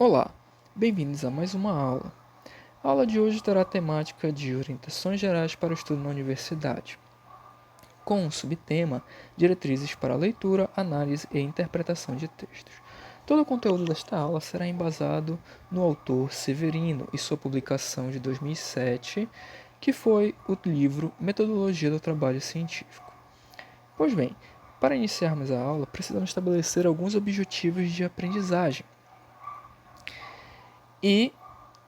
Olá, bem-vindos a mais uma aula. A aula de hoje terá a temática de orientações gerais para o estudo na universidade, com o subtema Diretrizes para a leitura, análise e interpretação de textos. Todo o conteúdo desta aula será embasado no autor Severino e sua publicação de 2007, que foi o livro Metodologia do Trabalho Científico. Pois bem, para iniciarmos a aula, precisamos estabelecer alguns objetivos de aprendizagem e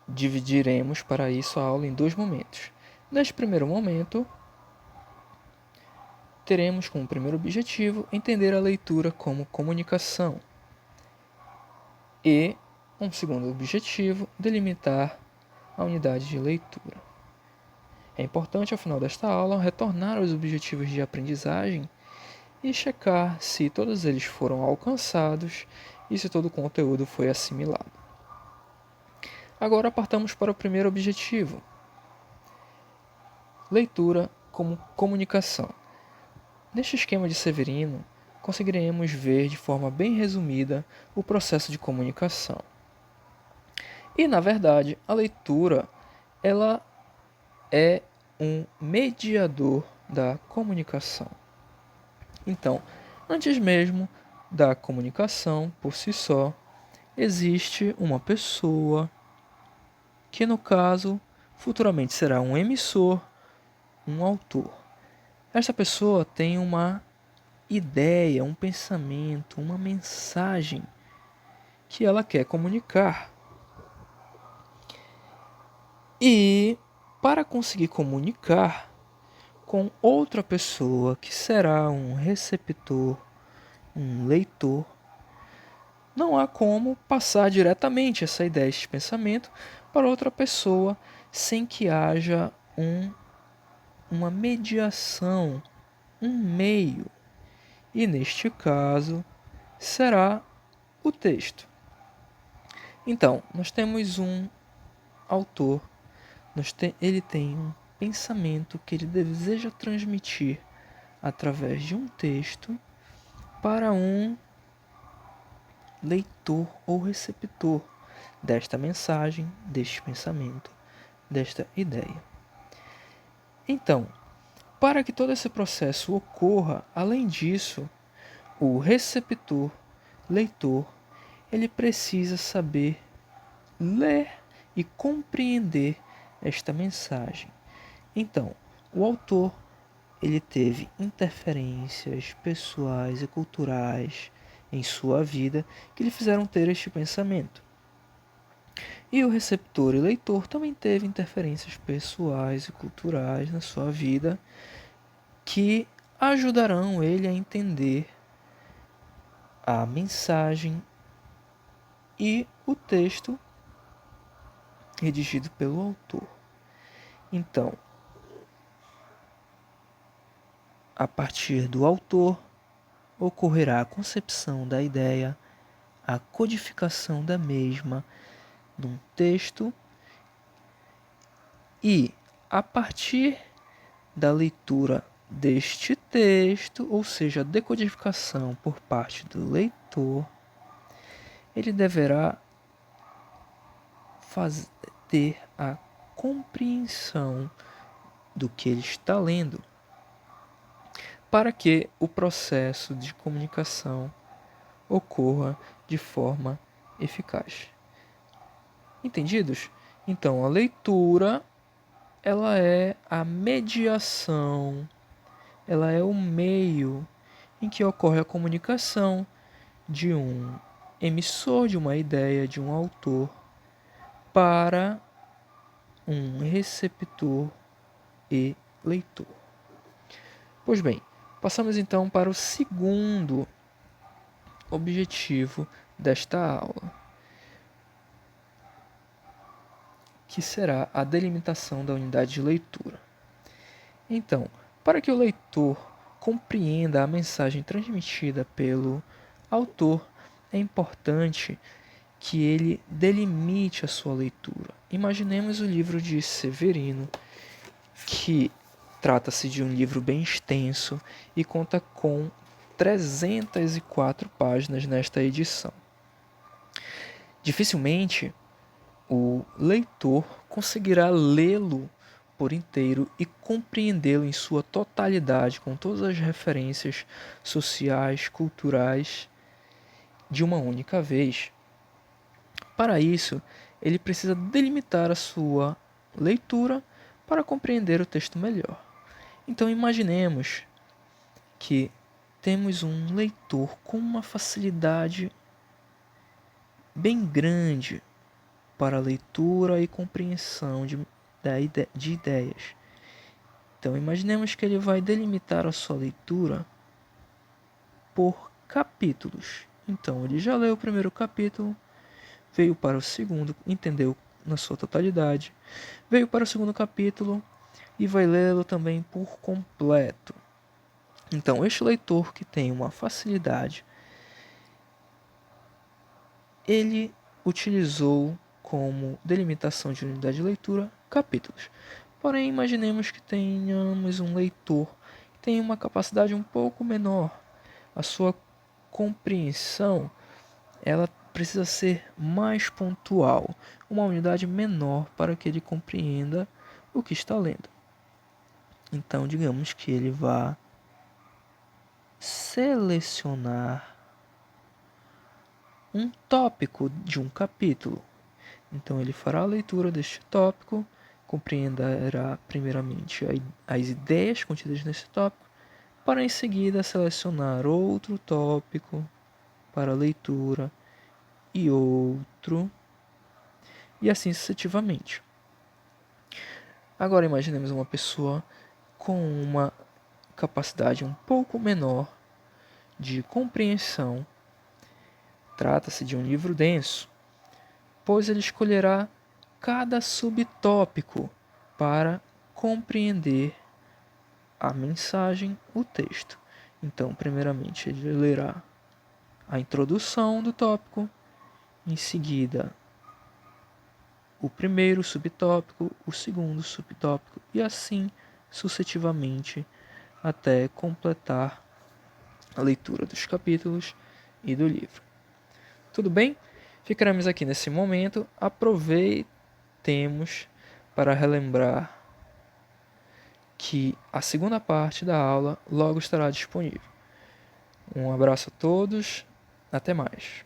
dividiremos para isso a aula em dois momentos. Neste primeiro momento, teremos como primeiro objetivo entender a leitura como comunicação e, um segundo objetivo, delimitar a unidade de leitura. É importante, ao final desta aula, retornar aos objetivos de aprendizagem e checar se todos eles foram alcançados e se todo o conteúdo foi assimilado. Agora partamos para o primeiro objetivo: leitura como comunicação. Neste esquema de Severino, conseguiremos ver de forma bem resumida o processo de comunicação. E, na verdade, a leitura ela é um mediador da comunicação. Então, antes mesmo da comunicação por si só, existe uma pessoa que, no caso, futuramente será um emissor, um autor. Esta pessoa tem uma ideia, um pensamento, uma mensagem que ela quer comunicar. E para conseguir comunicar com outra pessoa, que será um receptor, um leitor, não há como passar diretamente essa ideia, esse pensamento para outra pessoa sem que haja uma mediação, um meio. E neste caso será o texto. Então, nós temos um autor, ele tem um pensamento que ele deseja transmitir através de um texto para um leitor ou receptor desta mensagem, deste pensamento, desta ideia. Então, para que todo esse processo ocorra, além disso, o receptor, leitor, ele precisa saber ler e compreender esta mensagem. Então, o autor ele teve interferências pessoais e culturais em sua vida que lhe fizeram ter este pensamento. E o receptor e leitor também teve interferências pessoais e culturais na sua vida que ajudarão ele a entender a mensagem e o texto redigido pelo autor. Então, a partir do autor, ocorrerá a concepção da ideia, a codificação da mesma num texto e, a partir da leitura deste texto, ou seja, a decodificação por parte do leitor, ele deverá ter a compreensão do que ele está lendo, para que o processo de comunicação ocorra de forma eficaz. Entendidos? Então, a leitura, ela é a mediação, ela é o meio em que ocorre a comunicação de um emissor de uma ideia, de um autor, para um receptor e leitor. Pois bem, passamos então para o segundo objetivo desta aula, que será a delimitação da unidade de leitura. Então, para que o leitor compreenda a mensagem transmitida pelo autor, é importante que ele delimite a sua leitura. Imaginemos o livro de Severino, que trata-se de um livro bem extenso e conta com 304 páginas nesta edição. Dificilmente o leitor conseguirá lê-lo por inteiro e compreendê-lo em sua totalidade, com todas as referências sociais, culturais, de uma única vez. Para isso, ele precisa delimitar a sua leitura para compreender o texto melhor. Então, imaginemos que temos um leitor com uma facilidade bem grande para a leitura e compreensão de ideias. Então, imaginemos que ele vai delimitar a sua leitura por capítulos. Então, ele já leu o primeiro capítulo, veio para o segundo, entendeu na sua totalidade, veio para o segundo capítulo e vai lê-lo também por completo. Então, este leitor que tem uma facilidade, ele utilizou como delimitação de unidade de leitura capítulos. Porém, imaginemos que tenhamos um leitor que tem uma capacidade um pouco menor. A sua compreensão, ela precisa ser mais pontual, uma unidade menor para que ele compreenda o que está lendo. Então, digamos que ele vá selecionar um tópico de um capítulo. Então ele fará a leitura deste tópico, compreenderá primeiramente as ideias contidas nesse tópico, para em seguida selecionar outro tópico para leitura e outro, e assim sucessivamente. Agora imaginemos uma pessoa com uma capacidade um pouco menor de compreensão. Trata-se de um livro denso, pois ele escolherá cada subtópico para compreender a mensagem, o texto. Então, primeiramente, ele lerá a introdução do tópico, em seguida, o primeiro subtópico, o segundo subtópico, e assim sucessivamente até completar a leitura dos capítulos e do livro. Tudo bem? Ficaremos aqui nesse momento. Aproveitemos para relembrar que a segunda parte da aula logo estará disponível. Um abraço a todos, até mais.